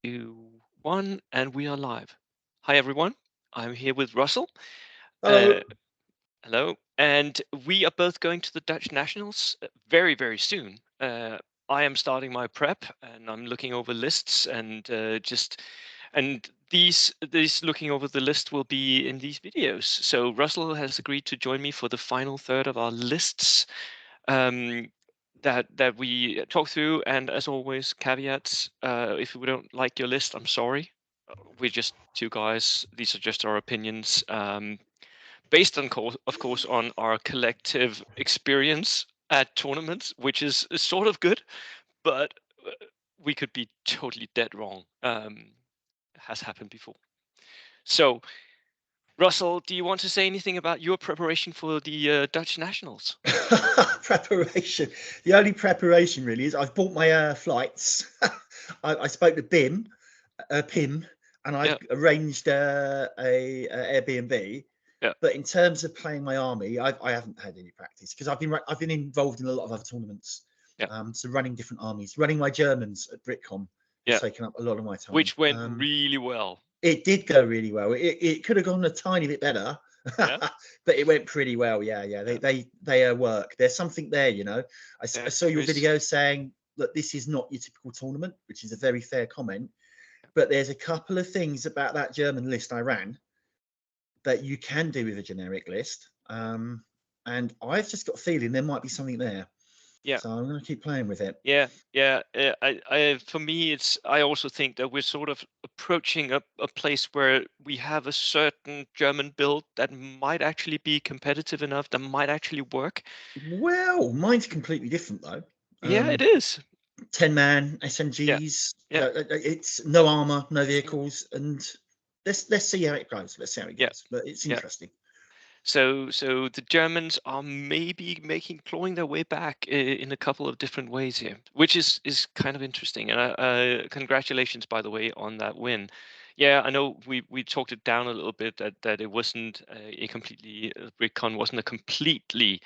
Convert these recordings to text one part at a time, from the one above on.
Two, one, and we are live. Hi, everyone. I'm here with Russell. Hello. Uh, hello. And we are both going to the Dutch Nationals very, very soon. I am starting my prep, and I'm looking over lists, and these looking over the list will be in these videos. So Russell has agreed to join me for the final third of our lists. Um, that we talk through. And as always, caveats: if we don't like your list, I'm sorry. We're just two guys. These are just our opinions, based on of course, on our collective experience at tournaments, which is sort of good, but we could be totally dead wrong. Has happened before. So, Russell, do you want to say anything about your preparation for the Dutch nationals? Preparation. The only preparation really is I've bought my flights. I spoke to Pim, and I've Yeah, arranged a Airbnb. yeah, But in terms of playing my army, I haven't had any practice because I've been involved in a lot of other tournaments. yeah, So running different armies, running my Germans at BritCon has yeah. taken up a lot of my time. Which went really well. It did go really well. It could have gone a tiny bit better, Yeah, but it went pretty well. Yeah, yeah. yeah, They work. There's something there, you know. I yeah. saw your There is. video saying that this is not your typical tournament, which is a very fair comment. But there's a couple of things about that German list I ran that you can do with a generic list. And I've just got a feeling there might be something there. Yeah, So I'm going to keep playing with it. yeah, yeah. For me, it's. I also think that we're sort of approaching a place where we have a certain German build that might actually be competitive enough, that might actually work. Well, mine's completely different though. Yeah, it Um, is. 10-man Yeah, SMGs. yeah, It's no armor, no yeah, vehicles, and let's see how it goes. Let's see how it yeah, goes. But it's yeah. interesting. So the Germans are maybe clawing their way back in a couple of different ways here, which is kind of interesting. And congratulations, by the way, on that win. Yeah, I know we talked it down a little bit, that it wasn't a completely BritCon wasn't a completely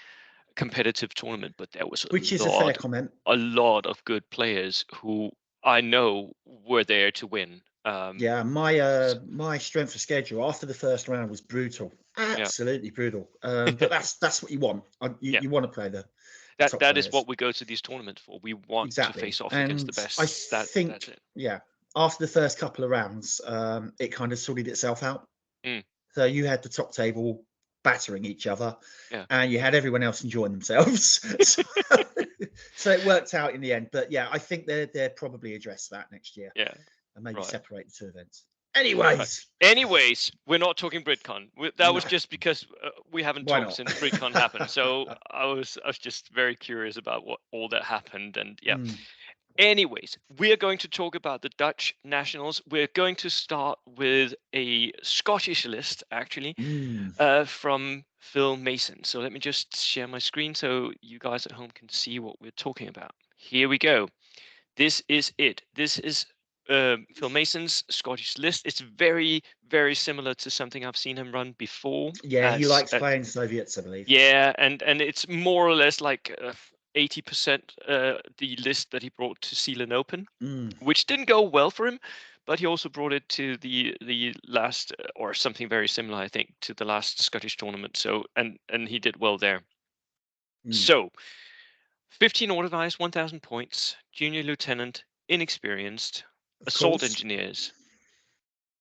competitive tournament, but there was Which is a fair comment. a lot of good players who I know were there to win. Yeah, my strength of schedule after the first round was brutal, Yeah, absolutely brutal. But that's what you want. yeah. You want to play the top That is players. what we go to these tournaments for. We want to Exactly. face off against the And I best. That's think, it. yeah, after the first couple of rounds, it kind of sorted itself out. Mm, So you had the top table battering each other, yeah, and you had everyone else enjoying themselves. So it worked out in the end. But yeah, I think they'll probably address that next year yeah. and maybe Right, separate the two events. right. Anyways, Anyways, we're not talking BritCon. That no, was just because we haven't why talked not? since BritCon happened. So I was just very curious about what all that happened, and yeah. Mm, Anyways, we're going to talk about the Dutch nationals. We're going to start with a Scottish list, actually, mm. from Phil Mason. So let me just share my screen so you guys at home can see what we're talking about. Here we go. This is it. This is Phil Mason's Scottish list. It's very, very similar to something I've seen him run before. Yeah, he As likes playing Soviets, I believe. Yeah, and it's more or less like 80% the list that he brought to Sealand Open, Mm, which didn't go well for him, but he also brought it to the last, or something very similar, I think, to the last Scottish tournament. So and he did well there. mm. So 15 organized, 1,000 points, junior lieutenant, inexperienced, Of assault course. engineers,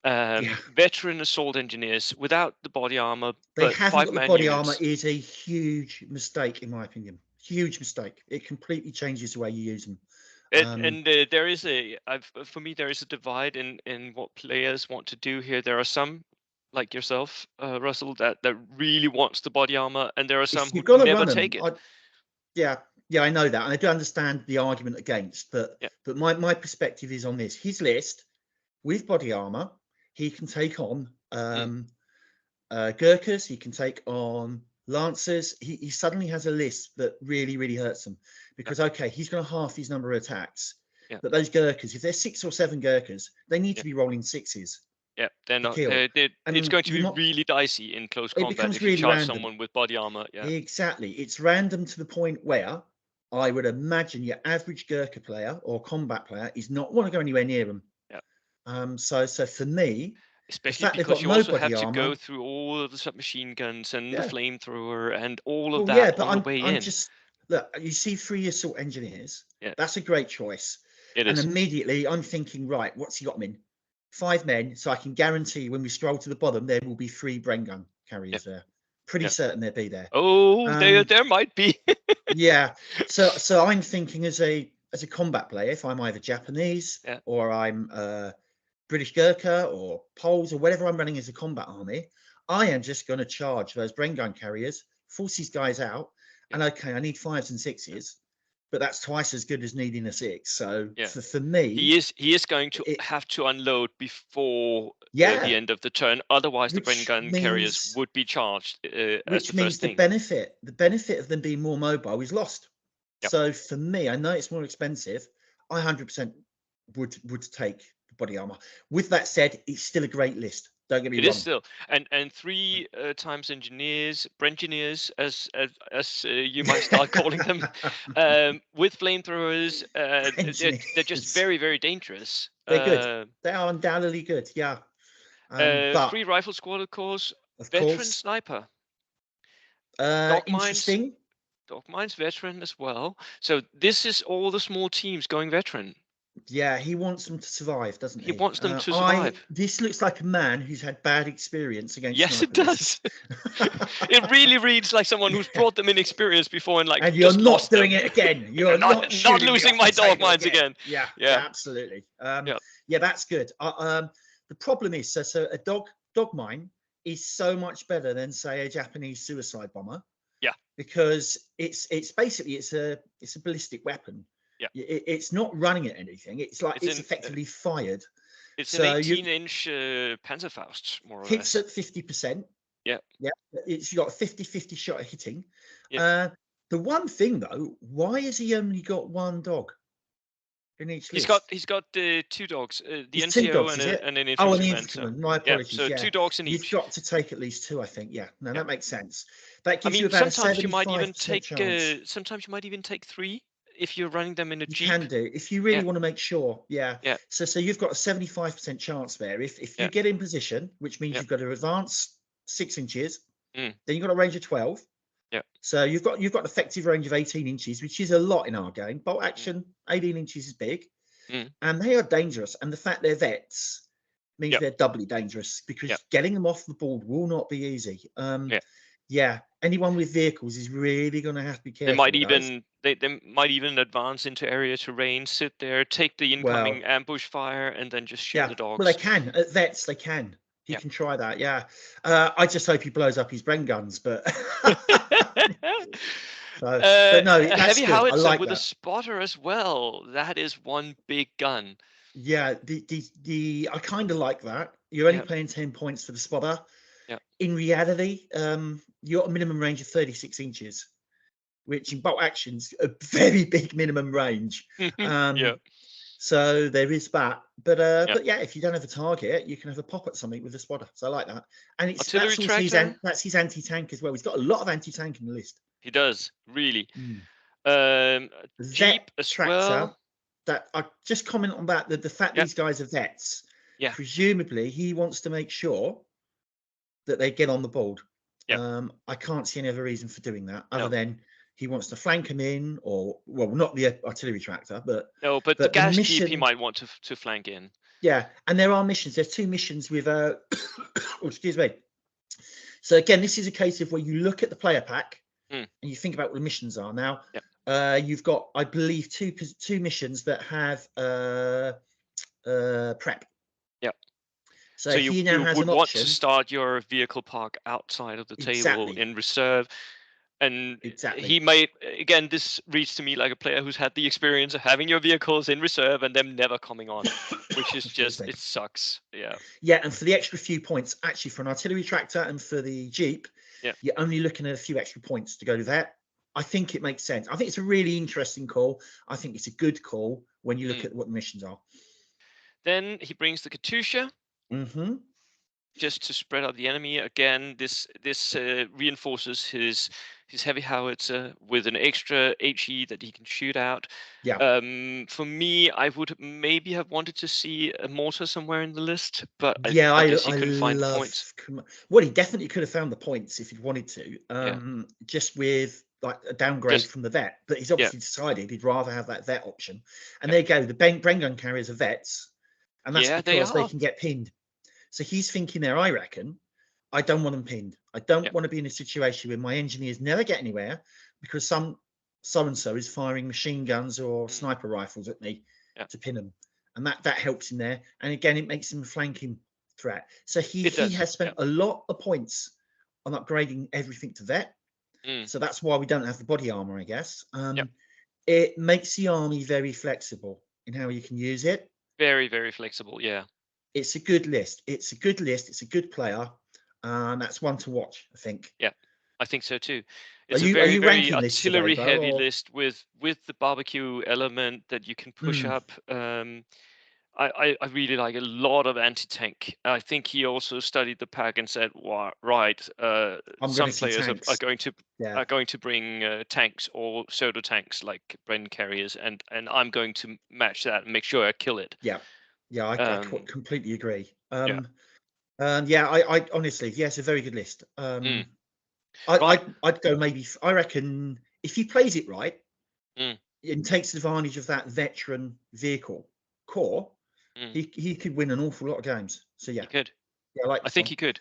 Yeah, veteran assault engineers without the body armor, they but haven't got the five-man body armor units. is a huge mistake, in my opinion. Huge mistake. It completely changes the way you use them. Um, And there is for me, there is a divide in what players want to do here. There are some, like yourself, Russell, that really wants the body armor, and there are some if who you've got to never run take them, it. yeah, yeah, I know that, and I do understand the argument against, Yeah, but my perspective is on this. His list with body armor, he can take on mm, Gurkhas, he can take on Lancers. He suddenly has a list that really hurts him yeah, because, okay, he's going to half his number of attacks. yeah, But those Gurkhas, if there's 6 or 7 Gurkhas, they need yeah, to be rolling sixes yeah. They're to not. kill. It's And going to be really dicey in close it combat becomes if you really charge random. someone with body armor. Yeah, Exactly. It's random to the point where I would imagine your average Gurkha player or combat player is not want to go anywhere near them. yeah, So for me, the Especially fact they've because got you no also body have to go armor, through all of the submachine guns and the yeah. flamethrower and all of Well, yeah, that but on the way I'm in. just look. You see, 3 assault engineers. Yeah, That's a great choice. it And is. immediately, I'm thinking, right, what's he got them in? 5 men. So I can guarantee when we stroll to the bottom, there will be 3 Bren gun Yeah, carriers there. Pretty yeah. certain they'll be there. Oh, there Um, there might be. yeah. So I'm thinking as a combat player, if I'm either Japanese Yeah. or I'm British Gurkha or Poles or whatever I'm running as a combat army, I am just going to charge those Bren gun carriers, force these guys out, Yeah. and okay, I need 5s and 6s, but that's twice as good as needing a 6. So Yeah. for me, He is going to it have to unload before the yeah, end of the turn. Otherwise, the Bren which gun carriers means would be charged as the which first means thing. the benefit of them being more mobile is lost. Yep. So for me, I know it's more expensive. I 100% would take the body armor. With that said, it's still a great list. Don't get me It is wrong. still, and 3 times engineers, Brengineers, as you might start calling them, with flamethrowers. They're just Engineers. very very dangerous. They're good. They are undoubtedly good. Yeah. But 3 rifle squad, of course, of veteran course, sniper, dog mines, interesting. veteran as well. So this is all the small teams going veteran. Yeah, he wants them to survive, doesn't He he? wants them to survive. This looks like a man who's had bad experience against Yes, it sniper does. lists. It really reads like someone who's brought them in experience before and like And you're just not lost doing them. it again. You're not Not shooting me losing off the my dog table mines again. again. Yeah, Yeah. absolutely. Yeah. Yeah, that's good. The problem is, so a dog mine is so much better than say a Japanese suicide bomber. Yeah. Because it's basically it's a ballistic weapon. Yeah. It's not running at anything. It's like it's effectively fired. It's an So you 18-inch Panzerfaust, more or hits less. at 50%. Yeah. Yeah, it's got 50-50 shot at hitting. Yeah. The one thing though, why has he only got 1 dog in each list? He's got 2 dogs, the It's 2 NCO dogs, and is it? an Oh, and the infantryman. So infantryman. My yeah, apologies. so Yeah, 2 dogs in you've each. got to take at least 2, I think. Yeah, no, Yeah. that makes sense. That I gives you mean, about a sometimes you might even 75% take chance. sometimes you might even take 3 if you're running them in a You Jeep. can do if you really Yeah. want to make sure. Yeah. Yeah. So you've got a 75% chance there. If you Yeah. get in position, which means Yeah. you've got to advance 6 inches, Mm. then you've got a range of 12. Yeah. So you've got effective range of 18 inches, which is a lot in our game. Bolt action, 18 inches is big, and they are dangerous. And the fact they're vets means Yeah. they're doubly dangerous because Yeah. getting them off the board will not be easy. Yeah. Yeah, anyone with vehicles is really going to have to be They careful might with those. even they might even advance into area terrain, sit there, take the Well, incoming ambush fire, and then just shoot yeah, the well, they dogs. can at vets. They can. He Yeah. can try that. Yeah. I just hope he blows up his Bren guns, but so, but no, A that's heavy good. I howitzer like with a that. spotter as well. That is one big gun. Yeah, the I kind of like that. You're only Yeah. paying 10 points for the spotter. Yeah. In reality, you got a minimum range of 36 inches, which in bolt action's a very big minimum range. Yeah. So there is that. Yeah. But yeah, if you don't have a target, you can have a pop at something with the spotter. So I like that. And Artillery that's also tractor. that's his anti-tank as well. He's got a lot of anti-tank in the list. He does really. Vet Jeep as tractor. well. That I just comment on that. The fact Yeah. these guys are vets. Yeah. Presumably, he wants to make sure that they get on the board. Yeah. I can't see any other reason for doing that other No. than he wants to flank them in, or well, not the artillery tractor, but No, but the gas Jeep he might want to flank in. Yeah, and there are missions. There's 2 missions with oh, excuse me. So again, this is a case of where you look at the player pack and you think about what the missions are. Now, you've got, I believe, two missions that have prep. Yeah. So you he now has would an want to option. start your vehicle park outside of the table Exactly. in reserve. And Exactly. he might, again, this reads to me like a player who's had the experience of having your vehicles in reserve and them never coming on, which is just, it sucks. Yeah. Yeah, and for the extra few points, actually, for an artillery tractor and for the Jeep, you're only looking at a few extra points to go to that. I think it makes sense. I think it's a really interesting call. I think it's a good call when you look at what the missions are. Then he brings the Katusha. Just to spread out the enemy. Again, this reinforces his his heavy howitzer with an extra HE that he can shoot out. Yeah. For me, I would maybe have wanted to see a mortar somewhere in the list, but Yeah, I guess he I couldn't find the love points. well, he definitely could have found the points if he'd wanted to, Yeah, just with like a downgrade just from the vet. But he's yeah, obviously decided he'd rather have that vet option. And yeah, there you go, the brain gun carriers are vets, and that's yeah. They because they are. can get pinned. So he's thinking there, I reckon, I don't want them pinned. I don't Yeah, want to be in a situation where my engineers never get anywhere because some so and so is firing machine guns or mm, sniper rifles at me yeah. to pin them, and that helps him there. And again, it makes him a flanking threat. So It he does. has Yeah. spent a lot of points on upgrading everything to vet. Mm, So that's why we don't have the body armor, I guess. yeah. It makes the army very flexible in how you can use it. Very, very flexible. Yeah. It's a good list. It's a good list. It's a good player. And that's one to watch, I think. Yeah, I think so too. Are It's a you very, very ranking lists today, artillery Bo? heavy Or list with the barbecue element that you can push mm, up. I really like a lot of anti-tank. I think he also studied the pack and said, right, I'm going to some see players tanks. Yeah, are going to bring tanks or pseudo tanks like Bren carriers, and I'm going to match that and make sure I kill it. yeah, yeah. Um, Completely agree. yeah, Yeah. I honestly, yes, a very good list. mm, right. I'd go maybe. I reckon if he plays it right Mm, and takes advantage of that veteran vehicle core, mm, he could win an awful lot of games. So he yeah, could. yeah, I like I this think one. he could.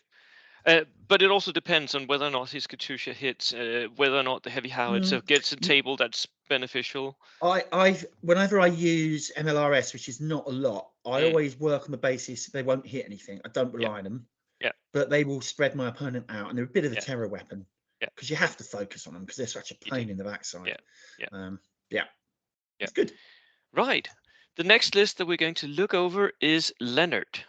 But it also depends on whether or not his Katusha hits, whether or not the heavy howitzer Mm, gets a table that's beneficial. whenever I use MLRS, which is not a lot, I Mm, always work on the basis they won't hit anything. I don't yeah, rely on them, yeah, but they will spread my opponent out, and they're a bit of a yeah, terror weapon yeah. because you have to focus on them because they're such a You do. pain in the backside. Yeah, yeah, Um, yeah, yeah. it's good. Right. The next list that we're going to look over is Leonard,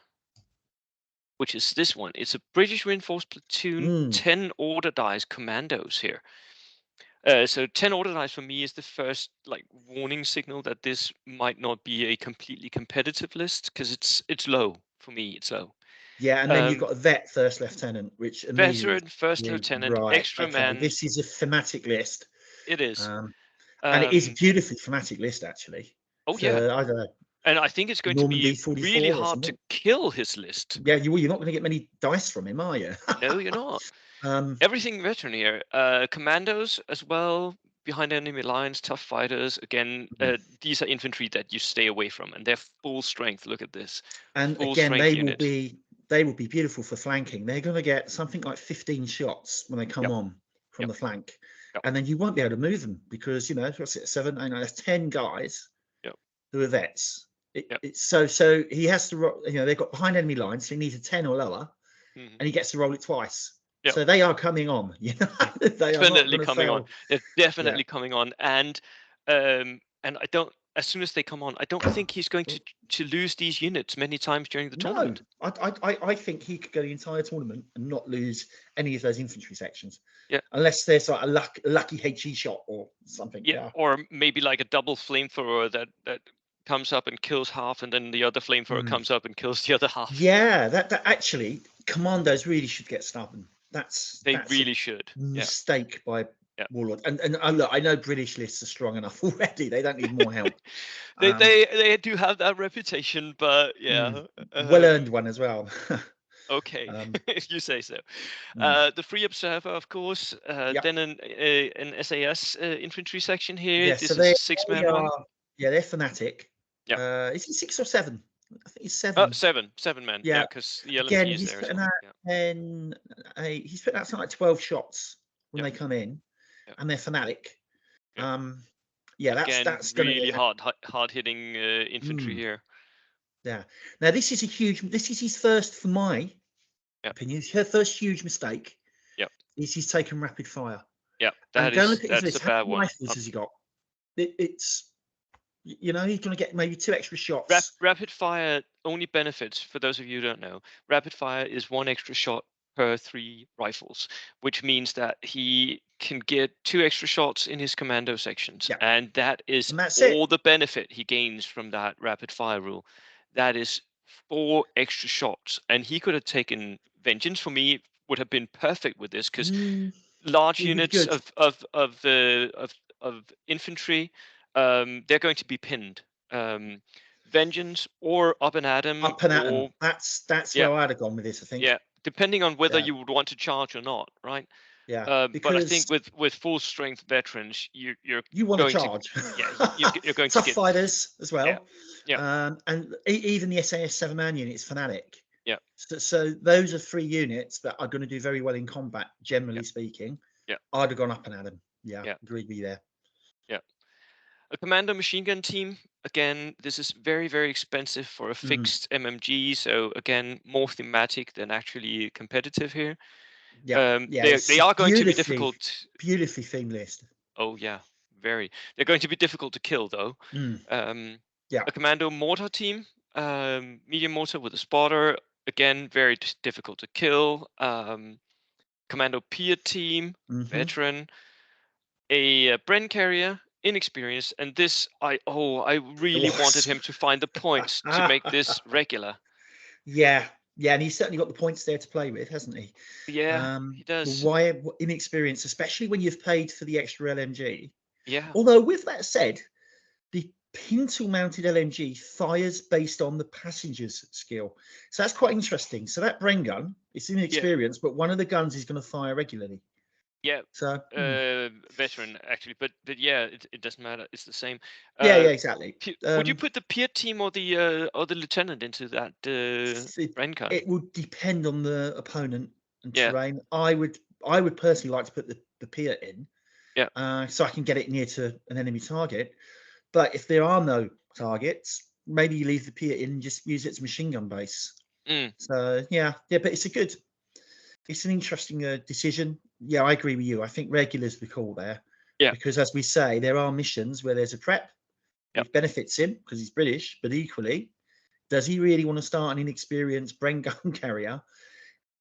which is this one. It's a British reinforced platoon, Mm. 10 order dice commandos here. So 10 order dice for me is the first like warning signal that this might not be a completely competitive list because it's low for me. It's low. Yeah, and then you've Um, got a vet first lieutenant, which immediately Veteran, first you lieutenant, right. extra Okay, man. this is a thematic list, It is. um, and it is a Um, beautifully thematic list actually. oh yeah, For I don't know and I think it's going to Normandy be really 44 or hard to something. kill his list. Yeah, you're not going to get many dice from him, are you? No, you're not. um, Everything veteran here. Commandos as well, behind enemy lines, tough fighters. Again, these are infantry that you stay away from, and they're full strength. Look at this, and full again, strength unit. they will be beautiful for flanking. They're going to get something like 15 shots when they come Yep, on from yep, the flank, yep, and then you won't be able to move them because what's it, seven? I know that's 10 guys yep, who are vets. yep. It's so he has to they've got behind enemy lines, so he needs a 10 or lower, Hmm. and he gets to roll it twice. Yep. So they are coming on. They are not Definitely going to coming on. fail. They're Yeah. definitely coming on, and I don't. As soon as they come on, I don't think he's going to lose these units many times during the No, tournament. I think he could go the entire tournament and not lose any of those infantry sections, Yeah, unless there's like a lucky HE shot or something. yeah, Yeah, or maybe like a double flamethrower that comes up and kills half, and then the other flamethrower mm. comes up and kills the other half. Yeah. That actually, commandos really should get stubborn. They That's a really should. Yeah, mistake by yeah. Warlord. And look, I know British lists are strong enough already. They don't need more help. they Um, they they do have that reputation, but mm, yeah. well earned one as well. Okay, um, if you say so. mm. The free observer, of course. Yeah, Then an SAS infantry section here. yeah. So This is a they six-man one. are. Yeah, they're fanatic. Yeah. Is he 6 or 7? I think he's 7. Seven men. Yeah, Yeah. because the Again, LMG is he's there as putting well. out Yeah. 10, he's putting out something like 12 shots when Yeah. they come in, Yeah. and they're fanatic. Yeah. Yeah, Again, that's going to really be hard hitting infantry mm, here. yeah. Now this is his first, for my Yeah. opinion, her first huge mistake Yeah. is he's taken rapid fire. Yeah. And go and look at his That's a list. How bad many one. rifles has he got? It's he's going to get maybe 2 extra shots. Rapid fire only benefits, for those of you who don't know, rapid fire is one extra shot per 3 rifles, which means that he can get 2 extra shots in his commando sections. Yeah, And that is and that's all it. the benefit he gains from that rapid fire rule. That is 4 extra shots. And he could have taken Vengeance for me, would have been perfect with this because Mm, large It would be units good. of infantry, they're going to be pinned. Vengeance or Up and Adam, Up and at 'em. or That's yeah, where I'd have gone with this, I think. yeah, depending on whether Yeah, you would want to charge or not, right? yeah, But I because think with full strength veterans, you're you want to going to, charge. yeah, you're going to Tough get, fighters as yeah, well. yeah, And even the SAS 7-man unit is Fanatic. yeah, So those are 3 units that are going to do very well in combat, yeah, generally speaking. yeah, I'd have gone up and at 'em. Yeah, yeah, agreed with you there. yeah. A commando machine gun team, again, this is very, very expensive for a Mm, fixed MMG. So again, more thematic than actually competitive here. yeah, yeah, They it's are going to be beautifully, difficult. beautifully themed list. Oh yeah, very. They're going to be difficult to kill though. Mm, Um, yeah, a commando mortar team, medium mortar with a spotter, again, very difficult to kill. Commando Pier team, hmm. veteran. A Bren carrier, inexperienced, and this I really wanted Wasp. him to find the points to make this regular. Yeah, yeah, and he's certainly got the points there to play with, hasn't he? Yeah, he does. Why inexperience, especially when you've paid for the extra LMG? Yeah, Although, with that said, the pintle mounted LMG fires based on the passenger's skill. So that's quite interesting. So that Bren gun, it's yeah, inexperienced, but one of the guns is going to fire regularly. yeah. So Veteran actually, but yeah, it doesn't matter. It's the same. yeah, Uh, yeah, exactly. would you put the Pier team or the lieutenant into that It, Bren gun? it would depend on the opponent and Yeah, terrain. I would personally like to put the Pier in, yeah. so I can get it near to an enemy target. But if there are no targets, maybe you leave the Pier in and just use it as machine gun base. Mm, So yeah, yeah, but it's an interesting decision. Yeah, I agree with you. I think regular's the call there, yeah, because as we say, there are missions where there's a prep, yeah. which benefits him because he's British, but equally, does he really want to start an inexperienced Bren gun carrier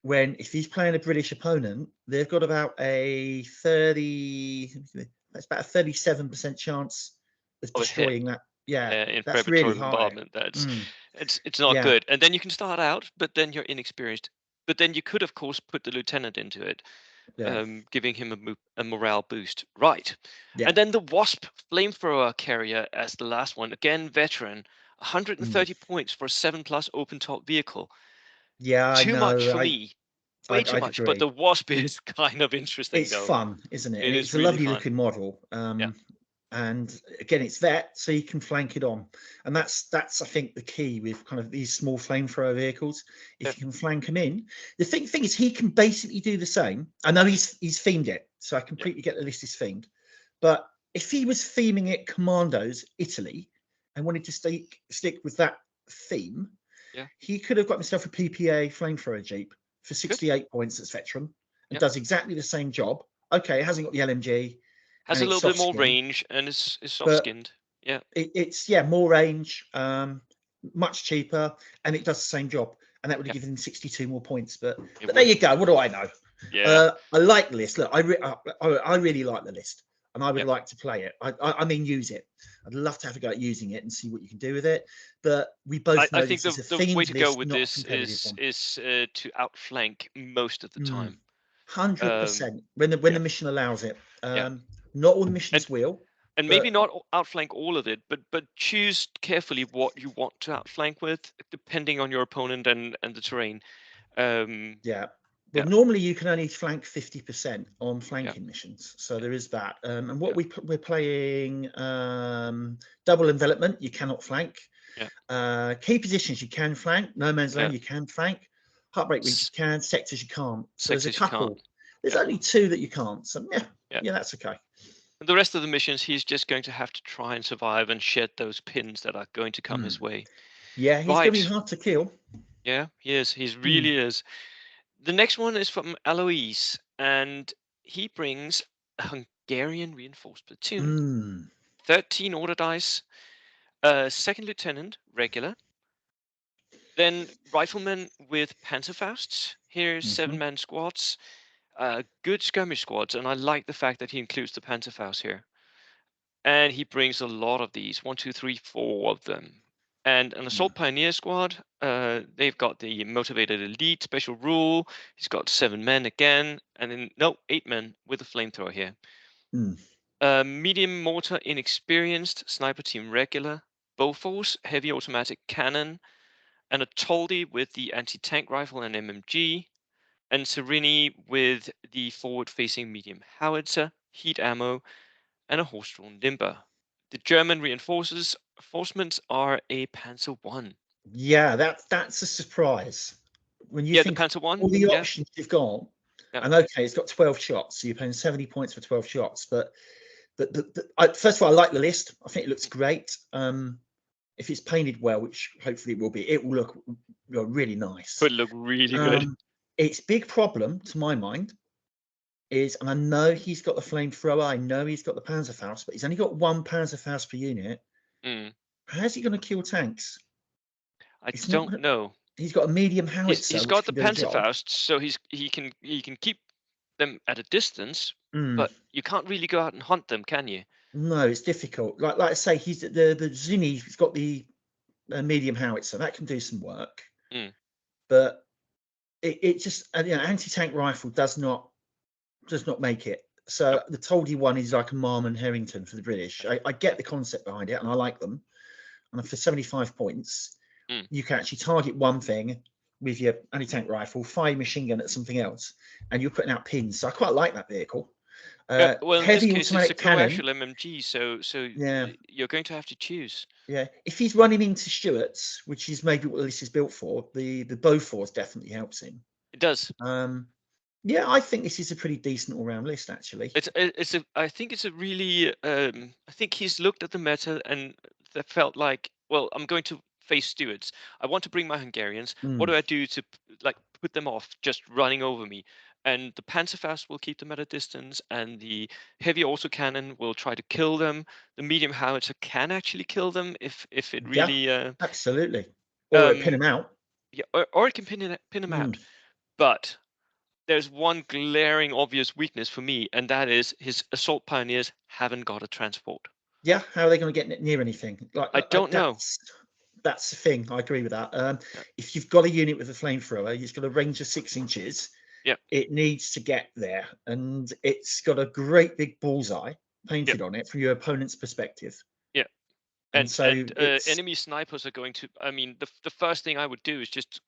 when, if he's playing a British opponent, they've got about a 30, that's about a 37% chance of Of a hit. destroying that. Yeah, Yeah, in that's really preparatory high. bombardment. That's Mm, it's not yeah, good. And then you can start out, but then you're inexperienced. But then you could, of course, put the lieutenant into it, yeah, giving him a morale boost. Right. yeah. And then the Wasp flamethrower carrier as the last one. Again, veteran. Mm. 130 points for a 7 plus open top vehicle. Yeah, I Too much know. for me. Way too I'd much. But agree. the Wasp is kind of interesting, It's though. fun, isn't it? It And is it's a really lovely fun. looking model. Yeah. And again, it's vet, so you can flank it on. And that's I think the key with kind of these small flamethrower vehicles. Yeah. If you can flank them in, the thing is he can basically do the same. I know he's themed it, so I Yeah. completely get the list is themed. But if he was theming it Commandos Italy and wanted to stick with that theme, Yeah. he could have got himself a PPA flamethrower Jeep for Good. 68 points as veteran and Yeah. does exactly the same job. Okay, it hasn't got the LMG Has and a it's little bit soft more skin, range and is soft but skinned. Yeah. it's yeah, more range, much cheaper, and it does the same job. And that would have Yeah. given him 62 more points. But It but there would. you go. What do I know? Yeah. I like the list. Look, I really like the list, and I would Yeah. like to play it. I mean, use it. I'd love to have a go at using it and see what you can do with it. But we both I know think this is a the way themed to go list, with not a this competitive one. is to outflank most of the Mm, time. Um, 100% when the yeah, mission allows it. yeah, Not all the and missions will, maybe but not outflank all of it, but choose carefully what you want to outflank with, depending on your opponent and the terrain. Um, yeah. Well, yeah, normally you can only flank 50% on yeah, flanking missions, so yeah, there is that. And what yeah, we're playing, double envelopment, you cannot flank. yeah, Key positions you can flank. No man's yeah. land you can flank. Heartbreak Ridge you S- can. Sectors you can't. So there's a Sectors you can't. couple. There's Yeah, only two that you can't. So yeah, yeah. yeah, that's okay. And the rest of the missions, he's just going to have to try and survive and shed those pins that are going to come Mm. his way. Yeah, he's going to be Right. hard to kill. Yeah, he is. He Mm. really is. The next one is from Alois, and he brings a Hungarian reinforced platoon. Mm. 13 order dice, second lieutenant, regular. Then riflemen with Panzerfausts. Here's Hmm. 7-man squads. Good skirmish squads, and I like the fact that he includes the Panzerfaust here. And he brings a lot of these. One, two, three, four of them. And an assault pioneer squad, they've got the motivated elite special rule. He's got 7 men again, and then no, 8 men with a flamethrower here. Mm. Medium mortar inexperienced sniper team regular, Bofors heavy automatic cannon, and a Toldi with the anti-tank rifle and MMG, and Serini with the forward-facing medium howitzer, heat ammo, and a horse-drawn limber. The German reinforcements are a Panzer One. Yeah, that's a surprise when you Yeah, the think of Panzer One. all the Yeah, options you've got. yeah. And okay, it's got 12 shots, so you're paying 70 points for 12 shots. But first of all, I like the list. I think it looks great. If it's painted well, which hopefully it will be, it will look really nice. Would look really good. Its big problem, to my mind, is, and I know he's got the flamethrower, I know he's got the Panzerfaust, but he's only got one Panzerfaust per unit. Mm. How's he going to kill tanks? I It's not. don't know. He's got a medium howitzer, He's which got the can do the job. Panzerfaust, so he can keep them at a distance, Mm. but you can't really go out and hunt them, can you? No, it's difficult. Like I say, he's the Zinni. He's got the medium howitzer that can do some work, Mm. but it just anti-tank rifle does not make it. So Nope. the Toldi one is like a Marmon Harrington for the British. I get the concept behind it, and I like them. And for 75 points, Mm. you can actually target one thing with your anti-tank rifle, fire machine gun at something else, and you're putting out pins. So I quite like that vehicle. Well, in this Heavy case, it's a automatic cannon. coaxial MMG, so Yeah, you're going to have to choose. yeah. If he's running into Stuarts, which is maybe what this is built for, the Bofors definitely helps him. It does. Yeah, I think this is a pretty decent all-round list, actually. I think it's a really I think he's looked at the meta and that felt like, well, I'm going to face Stuarts. I want to bring my Hungarians. What do I do to like put them off just running over me? And the Panzerfaust will keep them at a distance, and the heavy autocannon will try to kill them. The medium howitzer can actually kill them if it Yeah, really absolutely. Or pin um him out. yeah, or it can pin them out. But there's one glaring obvious weakness for me, and that is his assault pioneers haven't got a transport. Yeah, how are they going to get near anything? I don't know. That's the thing. I agree with that. Yeah. If you've got a unit with a flamethrower, it's got a range of 6 inches. Yeah. It needs to get there, and it's got a great big bullseye painted on it from your opponent's perspective. Yeah. And so enemy snipers are going to. I mean, the first thing I would do is just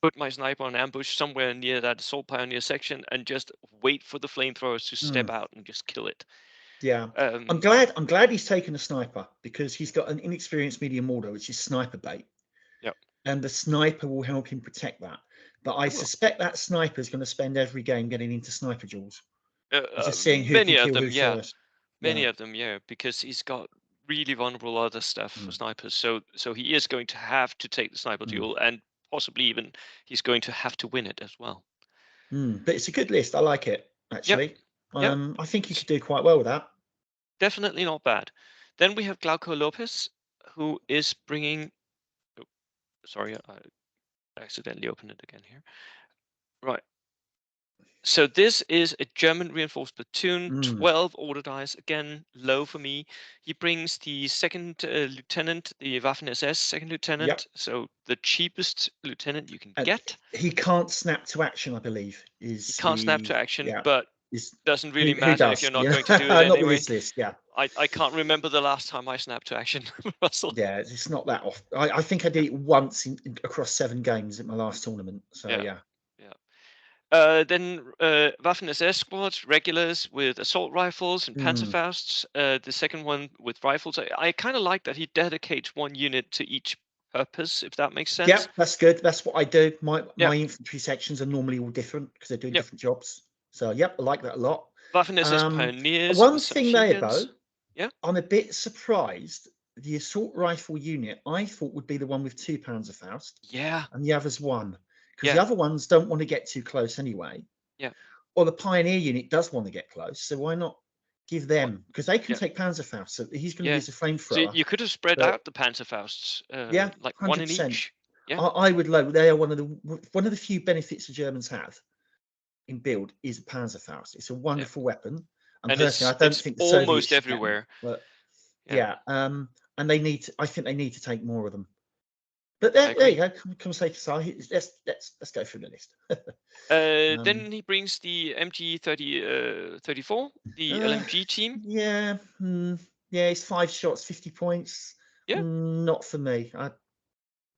put my sniper on ambush somewhere near that assault pioneer section and just wait for the flamethrowers to step out and just kill it. Yeah, I'm glad he's taken a sniper, because he's got an inexperienced medium mortar, which is sniper bait. Yeah. And the sniper will help him protect that. But I suspect that sniper is going to spend every game getting into sniper duels, just seeing who can kill who first. Many of them, yeah, because he's got really vulnerable other stuff for snipers. So he is going to have to take the sniper duel, and possibly even he's going to have to win it as well. But it's a good list. I like it, actually. Yep. I think he could do quite well with that. Definitely not bad. Then we have Glauco Lopez, who is bringing. Oh, sorry, I accidentally opened it again here. Right. So this is a German reinforced platoon, 12 order dice, again, low for me. He brings the second lieutenant, the Waffen-SS second lieutenant, so the cheapest lieutenant you can get. He can't snap to action, I believe. He can't snap to action, but doesn't really who matter does? if you're not going to do it Not anyway. with this list, yeah. I can't remember the last time I snapped to action, Russell. Yeah, it's not that often. I think I did it once across 7 games at my last tournament. So yeah. Then Waffen-SS squads, regulars with assault rifles and Panzerfausts. The second one with rifles. I kind of like that he dedicates one unit to each purpose, if that makes sense. Yeah, that's good. That's what I do. My infantry sections are normally all different because they're doing different jobs. So I like that a lot. Waffen-SS pioneers. One thing there, though, yeah, I'm a bit surprised. The assault rifle unit I thought would be the one with 2 Panzerfaust. Yeah. And the other's 1. Because the other ones don't want to get too close anyway. Yeah. Or the pioneer unit does want to get close, so why not give them? Because they can take Panzerfaust, so he's going to use a flamethrower. So you could have spread out the Panzerfausts, like 100%. One in each. Yeah. I would low. They are one of the few benefits the Germans have in build is a Panzerfaust. It's a wonderful weapon, and personally, I don't think the Soviets almost everywhere. but and they need to. I think they need to take more of them. But there you go. Come safe aside. Let's go through the list. Then he brings the MG 34, the LMG team. Yeah, yeah. It's 5 shots, 50 points. Yeah. Not for me.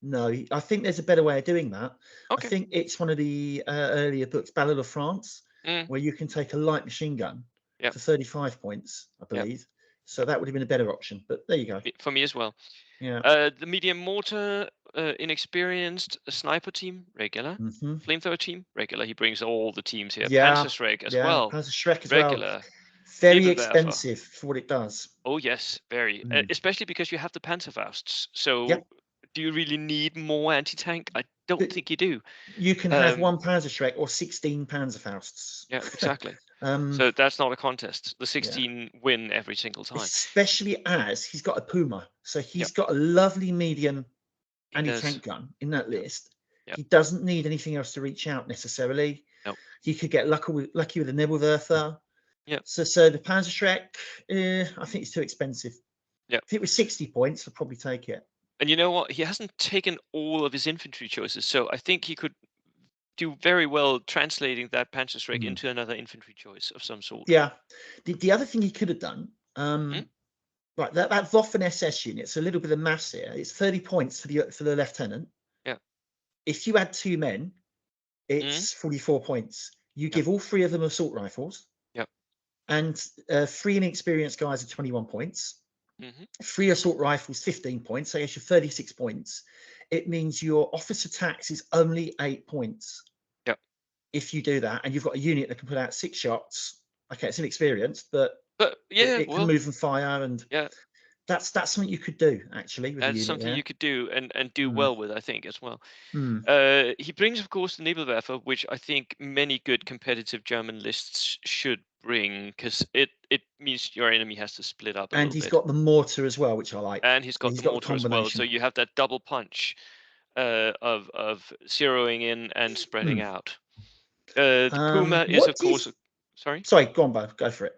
No, I think there's a better way of doing that. Okay. I think it's one of the earlier books, Ballad of France, Mm. where you can take a light machine gun Yep. for 35 points, I believe. So that would have been a better option. But there you go. For me as well. Yeah. The medium mortar, inexperienced sniper team, regular. Flamethrower team, regular. He brings all the teams here. Yeah. Panzerschreck as well. Panzerschreck as regular. well. Very Nebelwerfer. expensive for what it does. Oh yes, very. Especially because you have the Panzerfausts. So Yep. do you really need more anti-tank? I don't think you do. You can have 1 Panzerschreck or 16 Panzerfausts. Yeah, exactly. So that's not a contest. The 16 win every single time. Especially as he's got a Puma. So he's got a lovely medium anti-tank gun in that list. He doesn't need anything else to reach out necessarily. No. He could get lucky with the Nebelwerfer. Yeah. So the Panzerschreck, I think it's too expensive. Yeah. If it was 60 points, I'd probably take it. And you know what? He hasn't taken all of his infantry choices, so I think he could do very well translating that Panzerschreck into another infantry choice of some sort. Yeah. The other thing he could have done, right, that Waffen SS unit, it's a little bit of mass here. It's 30 points for the lieutenant. Yeah. If you add 2 men, it's 44 points. You give all 3 of them assault rifles. Yep. And 3 inexperienced guys are 21 points. 3 assault rifles, 15 points. So you're 36 points. It means your officer tax is only 8 points. Yep. If you do that, and you've got a unit that can put out 6 shots. Okay, it's inexperienced, but yeah, it can move and fire, and that's something you could do actually. With that's something you could do and do well with, I think, as well. He brings, of course, the Nebelwerfer, which I think many good competitive German lists should bring, because it means your enemy has to split up. And he's got the mortar as well, which I like. And he's got the mortar as well, so you have that double punch of zeroing in and spreading out. The Puma is, of course. Sorry, go on, Bo. Go for it.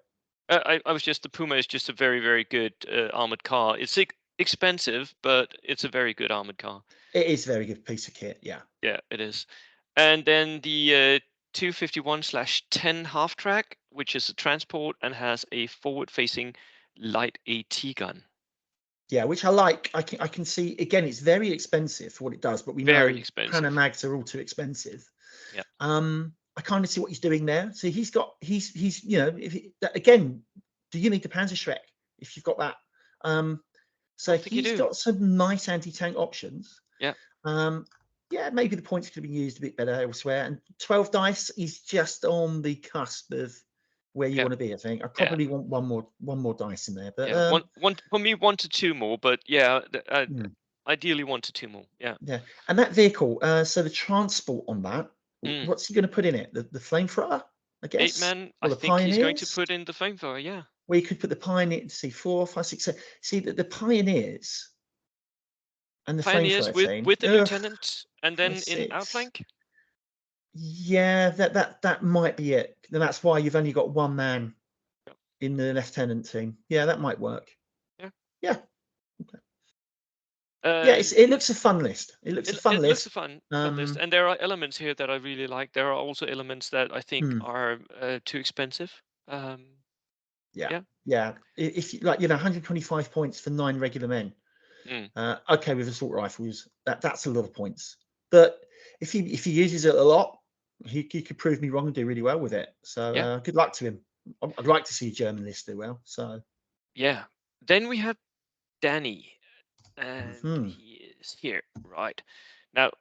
I was just, the Puma is just a very, very good armored car. It's expensive, but it's a very good armored car. It is a very good piece of kit, yeah. Yeah, it is. And then the 251/10 half track, which is a transport and has a forward-facing light AT gun. Yeah, which I like. I can see, again, it's very expensive for what it does, but we know Panamags are all too expensive. Yeah. I kind of see what he's doing there. So he's you know, again, do you need the Panzerschreck if you've got that? So he's got some nice anti-tank options. Yeah. Yeah, maybe the points could have been used a bit better elsewhere. And 12 dice is just on the cusp of where you want to be. I think I probably want one more dice in there. But one for me, 1 to 2 more. But yeah, ideally 1 to 2 more. Yeah. Yeah, and that vehicle. So the transport on that. What's he going to put in it? The flamethrower, I guess. 8-man. I think he's going to put in the flamethrower. Yeah. Well, you could put the Pioneer. See, 4, 5, 6, 7. See the Pioneers. And the Pioneers with the lieutenant, and then in outflank. Yeah, that might be it. And that's why you've only got 1 man in the lieutenant team. Yeah, that might work. Yeah. Okay. Yeah, it looks a fun list. It looks a fun list. Looks a fun list, and there are elements here that I really like. There are also elements that I think are too expensive. Yeah. If you like, 125 points for 9 regular men. Okay, with assault rifles, that's a lot of points. But if he uses it a lot, he could prove me wrong and do really well with it. So good luck to him. I'd like to see German list do well. So yeah. Then we have Danny, and he is here right now.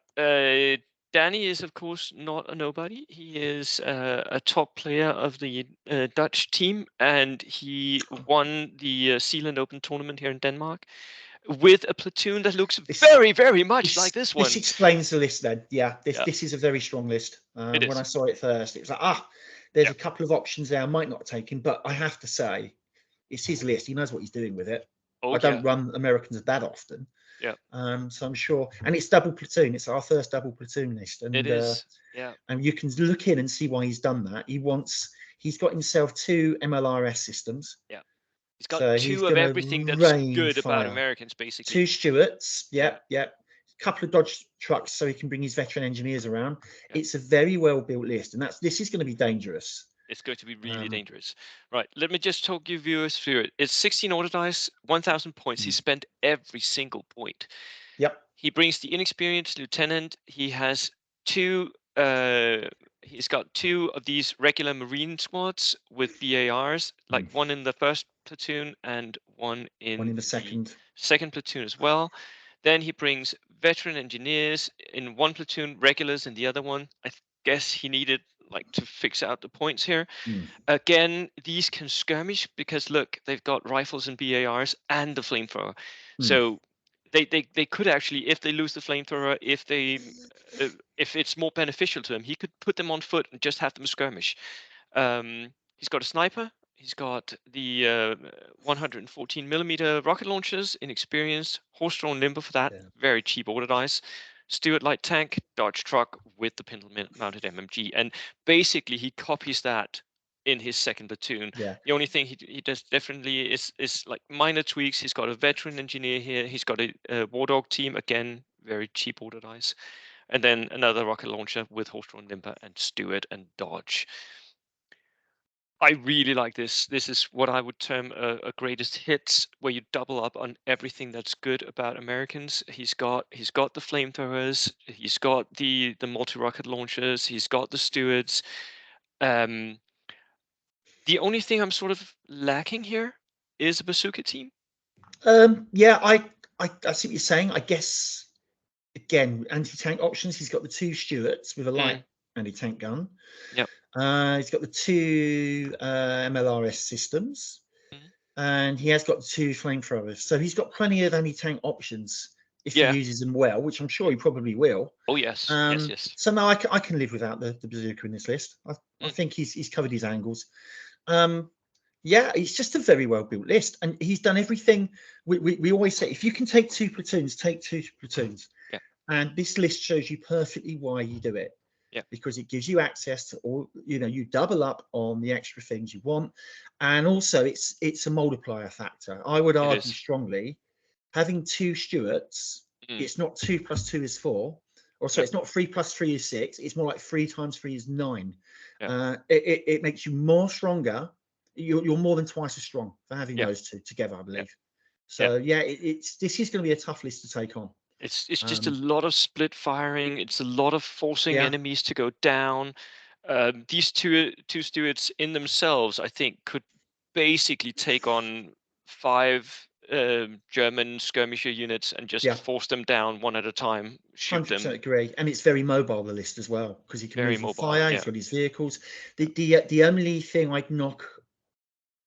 Danny is, of course, not a nobody. He is a top player of the Dutch team, and he won the Sealand Open tournament here in Denmark with a platoon that looks very, very much like this one. This explains the list then. Yeah, this is a very strong list. When I saw it first, it was like, there's a couple of options there I might not take him, but I have to say, it's his list. He knows what he's doing with it. I don't run Americans that often. Yeah. So I'm sure, and it's double platoon. It's our first double platoon list, and it is. Yeah. And you can look in and see why he's done that. He's got himself 2 MLRS systems. Yeah. He's got 2 of everything that's good about Americans, basically. 2 Stuarts. Yeah. couple of Dodge trucks so he can bring his veteran engineers around. Yeah. It's a very well built list, and this is going to be dangerous. It's going to be really dangerous. Right. Let me just talk you viewers through it. It's 16 order dice, 1,000 points. He spent every single point. Yep. He brings the inexperienced lieutenant. He has two. He's got two of these regular Marine squads with BARs, like one in the first platoon and one in the second platoon as well. Then he brings veteran engineers in one platoon, regulars in the other one. I guess he needed like to fix out the points here. Again, these can skirmish because look, they've got rifles and BARs and the flamethrower. So they could actually, if they lose the flamethrower, if it's more beneficial to him, he could put them on foot and just have them skirmish. He's got a sniper. He's got the 114 millimeter rocket launchers, inexperienced, horse-drawn limber for that, very cheap order dice. Stuart light tank, Dodge truck with the pindle mounted MMG, and basically he copies that in his second platoon. The only thing he does differently is like minor tweaks. He's got a veteran engineer here. He's got a War Dog team, again, very cheap order dice. And then another rocket launcher with horse-drawn limber and Stuart and Dodge. I really like this. This is what I would term a greatest hits, where you double up on everything that's good about Americans. He's got the flamethrowers, he's got the multi-rocket launchers, he's got the Stuarts. The only thing I'm sort of lacking here is a bazooka team. Yeah, I see what you're saying. I guess again, anti-tank options. He's got the two Stuarts with a light anti-tank gun. Yep. He's got the two MLRS systems, and he has got the two flamethrowers. So he's got plenty of anti-tank options if he uses them well, which I'm sure he probably will. Oh yes, yes. So no, I can live without the bazooka in this list. I think he's covered his angles. Yeah, it's just a very well built list, and he's done everything. We always say, if you can take two platoons, take two platoons. Yeah. And this list shows you perfectly why you do it. Yeah. Because it gives you access to all, you double up on the extra things you want, and also it's a multiplier factor. I would argue strongly, having two Stuarts, it's not 2 + 2 is 4, or sorry, it's not 3 + 3 is 6. It's more like 3 × 3 is 9. Yeah. It makes you more stronger. You're more than twice as strong for having those two together, I believe. So this is going to be a tough list to take on. It's just a lot of split firing. It's a lot of forcing enemies to go down. These two Stuarts in themselves, I think, could basically take on 5 German skirmisher units and just force them down one at a time. Shoot 100% them. Agree, and it's very mobile, the list as well, because he can Very move mobile, fire. He's got his vehicles. The only thing I'd knock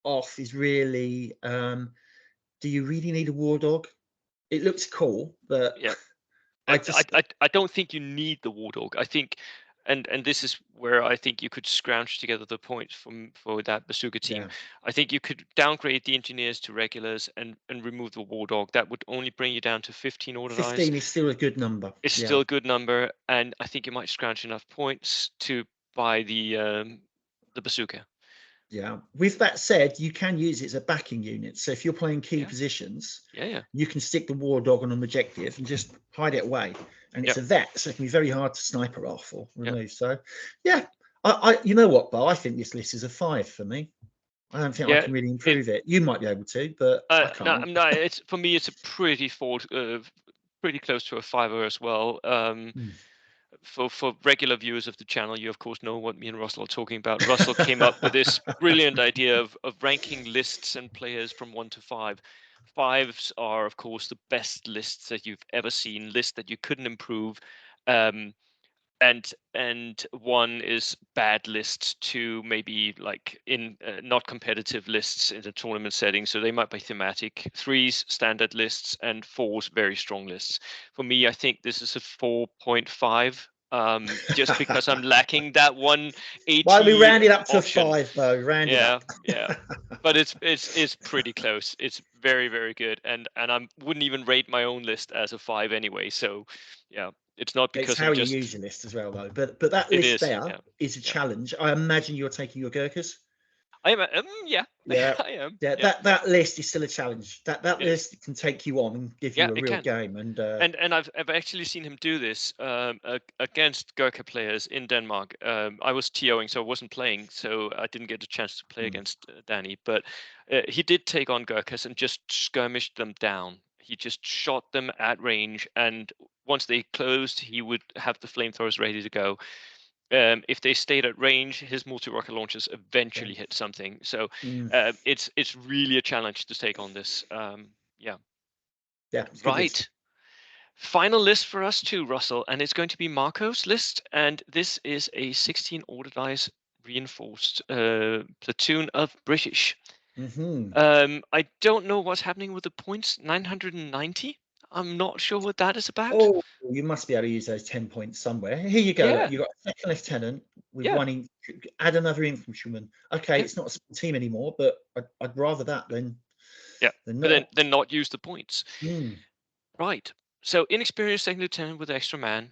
off is really, do you really need a War Dog? It looks cool, but I don't think you need the War Dog. I think, and this is where I think you could scrounge together the points for that bazooka team. I think you could downgrade the engineers to regulars and remove the War Dog. That would only bring you down to 15 order dice. 15 is still a good number. It's still a good number, and I think you might scrounge enough points to buy the bazooka. Yeah. With that said, you can use it as a backing unit. So if you're playing key positions, you can stick the War Dog on an objective and just hide it away. And it's a vet, so it can be very hard to sniper off or remove. So, I you know what, Bo? I think this list is a 5 for me. I don't think I can really improve it. You might be able to, but I can't. No, it's for me. It's a pretty pretty close to a 5 as well. For regular viewers of the channel, you of course know what me and Russell are talking about. Russell came up with this brilliant idea of ranking lists and players from 1 to 5. 5s are of course the best lists that you've ever seen, lists that you couldn't improve, and 1 is bad lists, 2 maybe like in not competitive lists in a tournament setting, so they might be thematic. 3s standard lists, and 4s very strong lists. For me, I think this is a 4.5. Just because I'm lacking that one. Why we round it up to a 5, though? Round it up. Yeah. But it's pretty close. It's very, very good, and I wouldn't even rate my own list as a 5 anyway. So yeah, it's not because it's how you use your list as well, though. But that list is a challenge. I imagine you're taking your Gurkhas. I am. Yeah, Yeah, I am. yeah. Yeah, That list is still a challenge. That yeah, list can take you on and give yeah. you a It real can. game. And And I've actually seen him do this against Gurkha players in Denmark. I was TOing, so I wasn't playing, so I didn't get a chance to play mm, against Danny. But he did take on Gurkhas and just skirmished them down. He just shot them at range, and once they closed, he would have the flamethrowers ready to go. If they stayed at range, his multi-rocket launchers yeah, eventually hit something. So mm, it's really a challenge to take on this. Yeah, yeah, it's a good list. right. Final list for us too, Russell, and it's going to be Marco's list, and this is a 16 order dice reinforced platoon of British. Hmm. I don't know what's happening with the points. 990. I'm not sure what that is about. Oh, you must be able to use those 10 points somewhere. Here you go. Look, Yeah, you got a second lieutenant with yeah, one add another infantryman. Okay, yeah, it's not a small team anymore, but I'd rather that yeah. than But not. then not use the points. Mm, Right. So inexperienced second lieutenant with extra man,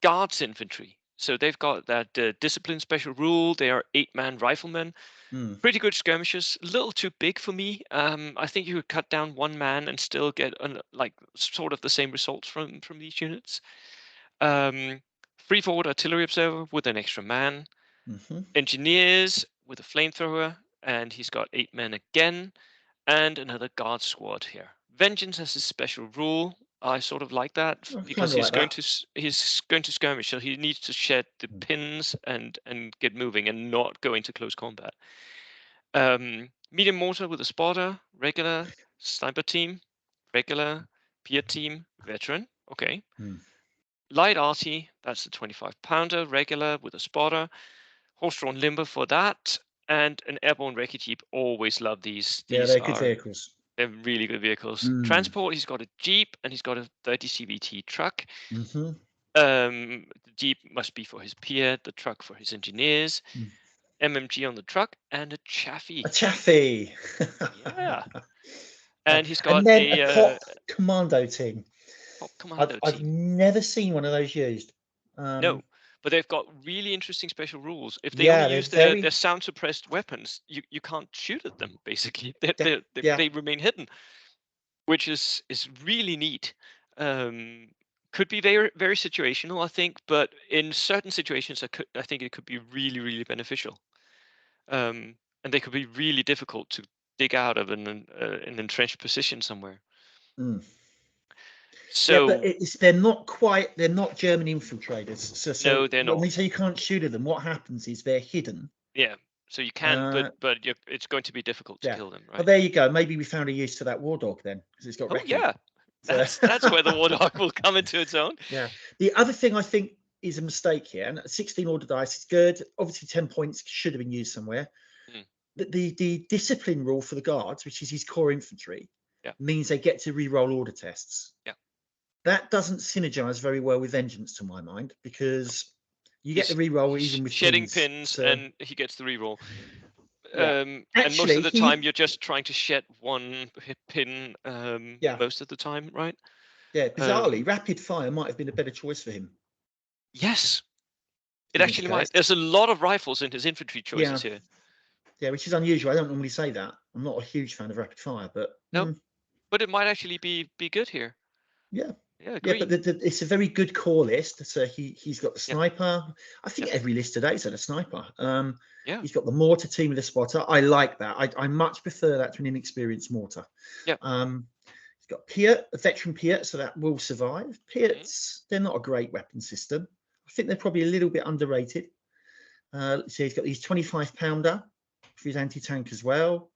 guards infantry. So they've got that discipline special rule. They are 8-man riflemen. mm, Pretty good skirmishers. A little too big for me. I think you could cut down one man and still get like sort of the same results from these units. Um, Free forward artillery observer with an extra man. hmm. Engineers with a flamethrower, and he's got 8 men again, and another guard squad here. Vengeance has a special rule. I sort of like that I kind because of like that. he's going to skirmish, so he needs to shed the Mm, pins and get moving and not go into close combat. Medium mortar with a spotter, regular sniper team, regular peer team, veteran. Okay. mm. Light arty, that's the 25-pounder, regular with a spotter. Horse-drawn limber for that, and an airborne recce jeep. Always love these. Yeah, These they're good are vehicles. they're really good vehicles. Mm, Transport, he's got a jeep and he's got a 30 CVT truck. hmm. The jeep must be for his peer, the truck for his engineers. Mm. MMG on the truck and a A chaffee. chaffee. Yeah, Uh, and he's got and then a a top commando team. top I've commando I've team. never seen one of those used. No, but they've got really interesting special rules. If they only Yeah, they're use their very sound suppressed weapons, you can't shoot at them. Basically, yeah, yeah. they remain hidden, which is really neat. Um, could be very very situational, I think, but in certain situations, I think it could be really really beneficial. And they could be really difficult to dig out of an entrenched position somewhere. Mm. Yeah, but So they're not German infiltrators. So no, they're when we not. say you can't shoot at them, what happens is they're hidden. Yeah, so you can, Uh, but it's going to be difficult to yeah. kill them, Well, right? there you go. Maybe we found a use to that war dog then, because it's got Oh recce. yeah, So that's where the Warthog will come into its own. yeah. The other thing I think is a mistake here, and 16 order dice is good. Obviously, 10 points should have been used somewhere. Mm, The discipline rule for the guards, which is his core infantry, yeah, means they get to re-roll order tests. yeah. That doesn't synergize very well with vengeance, to my mind, because you get the He's re-roll even with shedding pins. pins, So and he gets the reroll. yeah, And most of actually, the time, you're just trying to shed one pin. yeah, Most of the time, right? yeah. Um, Bizarrely, rapid fire might have been a better choice for him yes, it in this actually case. might. There's a lot of rifles in his infantry Yeah, choices here. yeah, which is unusual. I don't normally say that. I'm not a huge fan of rapid fire, but No, but it might actually be good here. yeah, Yeah, yeah. But agree. it's a very good core list. So he's got the Yeah, sniper. I think yeah, every list today's had a sniper. yeah, He's got the mortar team with a spotter. I like that. I much prefer that to an inexperienced mortar. yeah. He's got Piat, a veteran Piat, so that will survive. Mm, Piats, they're not a great weapon system. I think they're probably a little bit underrated. So he's got these 25-pounder for his anti-tank as well.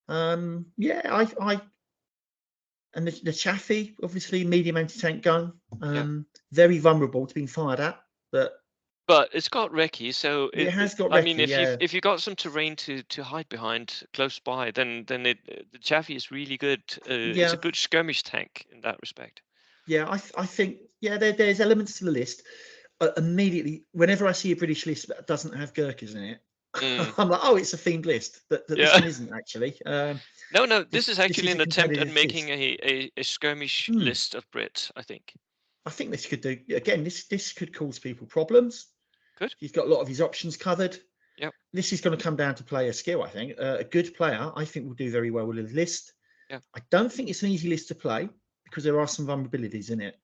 Yeah, I and the Chaffee, obviously medium anti-tank gun, yeah. very vulnerable to being fired at, but But it's got recce, so it has got I mean, recce. Yeah, if you got some terrain to hide behind close by, then the Chaffee is really good. It's a yeah, good skirmish tank in that respect. yeah. I think yeah, there's elements to the list. Immediately, whenever I see a British list that doesn't have Gurkhas in it, Mm, I'm like, oh, it's a themed list. That this yeah. one isn't actually. No, no, this is This actually is a an attempt at competitive making list. a skirmish Hmm. list of Brit, I think. I think this could do again. This could cause people problems. Good. He's got a lot of his options covered. Yep. This is going to come down to player skill, I think. A good player, I think, will do very well with a list. Yeah. I don't think it's an easy list to play because there are some vulnerabilities in it.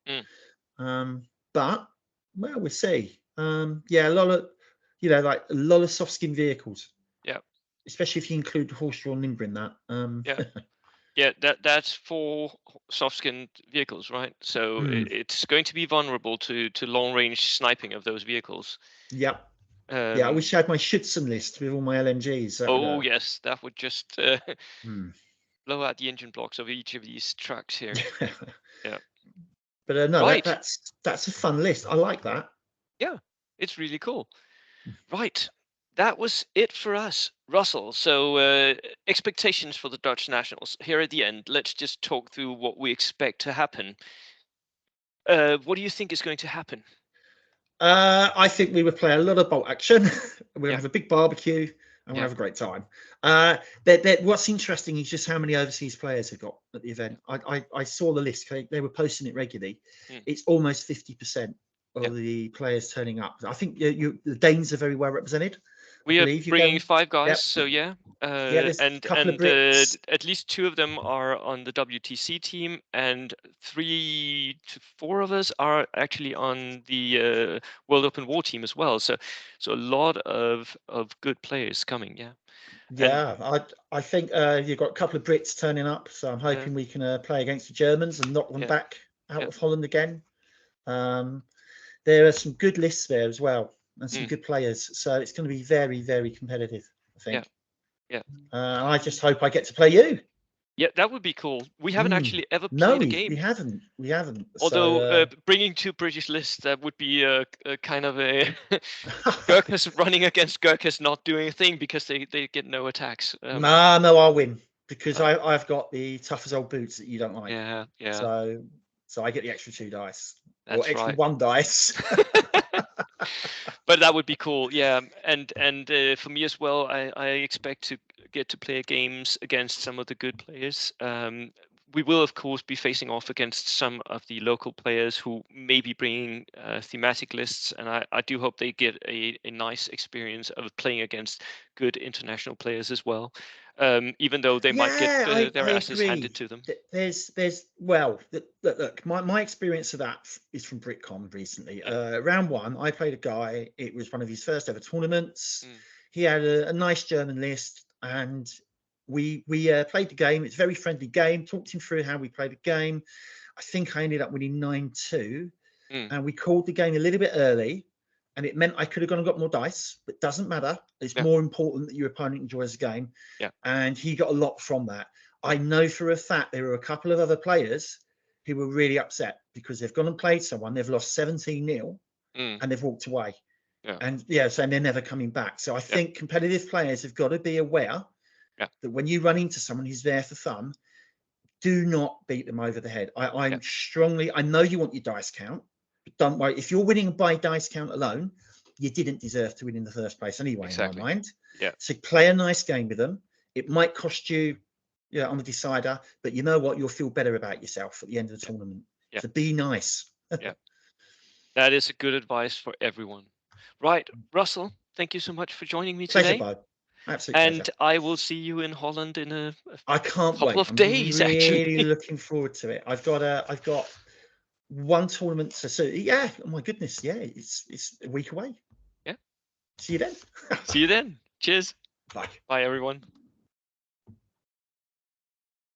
But, well, we'll see. Yeah, a lot of, like a lot of soft skin vehicles. Yeah. Especially if you include the horse-drawn Nimber in that. Yeah. Yeah, that's for soft-skinned vehicles, right? So it's going to be vulnerable to long-range sniping of those vehicles. Yeah. Yeah, I wish I had my Schützen list with all my LMGs. Oh yes, that would just Hmm. blow out the engine blocks of each of these trucks here. Yeah. But no, Right. that's a fun list. I like that. Yeah, it's really cool. Right. That was it for us, Russell. So expectations for the Dutch nationals here at the end. Let's just talk through what we expect to happen. What do you think is going to happen? I think we would play a lot of bolt action. We're gonna Yeah. have a big barbecue and we'll Yeah. have a great time. What's interesting is just how many overseas players have got at the event. I saw the list. They were posting it regularly. It's almost 50% of the players turning up. I think the Danes are very well represented. We I are believe bringing 5 guys, Yep. so yeah. There's a couple of And Brits. at least 2 of them are on the WTC team, and 3 to 4 of us are actually on the World Open War team as well. So a lot of good players coming, yeah. Yeah, I think you've got a couple of Brits turning up, so I'm hoping we can play against the Germans and knock them back out of Holland again. There are some good lists there as well, and some good players, so it's going to be very, very competitive, I think. Yeah. I just hope I get to play you. Yeah, that would be cool. We haven't actually ever No, played a game. we haven't. Although bringing 2 British lists, that would be a kind of a Gurkhas running against Gurkhas not doing a thing because they get no attacks. No, I'll win because I've got the tough as old boots that you don't like. Yeah. So I get the extra 2 dice. That's or extra right. 1 dice. But that would be cool, yeah. And for me as well, I expect to get to play games against some of the good players. We will, of course, be facing off against some of the local players who may be bringing thematic lists, and I do hope they get a nice experience of playing against good international players as well, even though they might get their asses handed to them. Look, my experience of that is from BritCon recently. Round 1, I played a guy. It was one of his first ever tournaments. He had a nice German list, and we played the game. It's a very friendly game. Talked him through how we played the game. I think I ended up winning 9-2, and we called the game a little bit early, and it meant I could have gone and got more dice, but doesn't matter. It's more important that your opponent enjoys the game. And he got a lot from that. I know for a fact there were a couple of other players who were really upset because they've gone and played someone, they've lost 17-0, and they've walked away. And so they're never coming back. So I think competitive players have got to be aware that when you run into someone who's there for fun, do not beat them over the head. I know you want your dice count, but don't worry. If you're winning by dice count alone, you didn't deserve to win in the first place anyway, in my mind. So play a nice game with them. It might cost you on the decider, but you know what? You'll feel better about yourself at the end of the tournament. So be nice. That is a good advice for everyone. Right, Russell, thank you so much for joining me today. Pleasure, bud. Absolute and pleasure. I will see you in Holland in a I can't couple wait. of days. I'm really actually, looking forward to it. I've got 1 tournament so yeah. Oh my goodness, yeah. It's a week away. Yeah. See you then. See you then. Cheers. Bye. Bye, everyone.